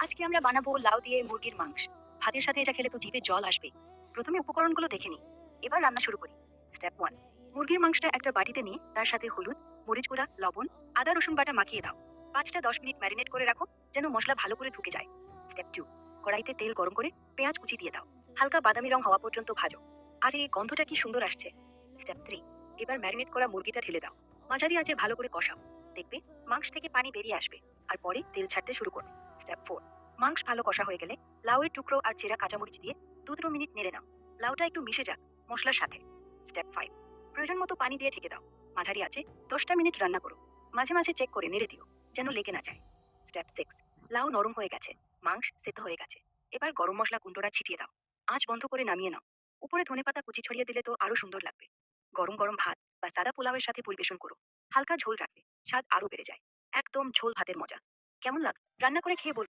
আজকে আমরা বানাবো লাউ দিয়ে মুরগির মাংস। ভাতের সাথে এটা খেলে তো জিভে জল আসবে। প্রথমে উপকরণগুলো দেখে নিই। এবার রান্না শুরু করি। স্টেপ 1। মুরগির মাংসটা একটা বাটিতে নিয়ে তার সাথে হলুদ, মরিচ গুঁড়া, লবণ, আদা রসুন বাটা মাখিয়ে দাও। 5টা 10 মিনিট ম্যারিনেট করে রাখো, যেন মশলা ভালো করে ঢুকে যায়। স্টেপ 2। কড়াইতে তেল গরম করে পেঁয়াজ কুচি দিয়ে দাও। হালকা বাদামি রং হওয়া পর্যন্ত ভাজো। আরে গন্ধটা কি সুন্দর আসছে। স্টেপ 3। এবার ম্যারিনেট করা মুরগিটা ঢেলে দাও। মাঝারি আঁচে ভালো করে কষাও। দেখবে মাংস থেকে পানি বেরিয়ে আসবে, আর পরে তেল ছাড়তে শুরু করবে। স্টেপ 4। মাংস ভালো কষা হয়ে গেলে লাউয়ের টুকরো আর চেরা কাঁচামরিচ দিয়ে 2-3 মিনিট নেড়ে নাও। লাউটা একটু মিশে যাক মশলার সাথে। স্টেপ 5। প্রয়োজন মতো পানি দিয়ে ঢেকে দাও। মাঝারি আছে 10টা মিনিট রান্না করো। মাঝে মাঝে চেক করে নেড়ে দিও, যেন লেগে না যায়। স্টেপ 6। লাউ নরম হয়ে গেছে, মাংস সেদ্ধ হয়ে গেছে। এবার গরম মশলা গুঁড়োটা ছিটিয়ে দাও। আঁচ বন্ধ করে নামিয়ে নাও। উপরে ধনেপাতা কুচি ছড়িয়ে দিলে তো আরো সুন্দর লাগবে। গরম গরম ভাত বা সাদা পোলাওয়ের সাথে পরিবেশন করো। হালকা ঝোল রাখবে, স্বাদ আরো বেড়ে যায়। একদম ঝোল ভাতের মজা। কেমন লাগ? রান্না করে খেয়ে বল।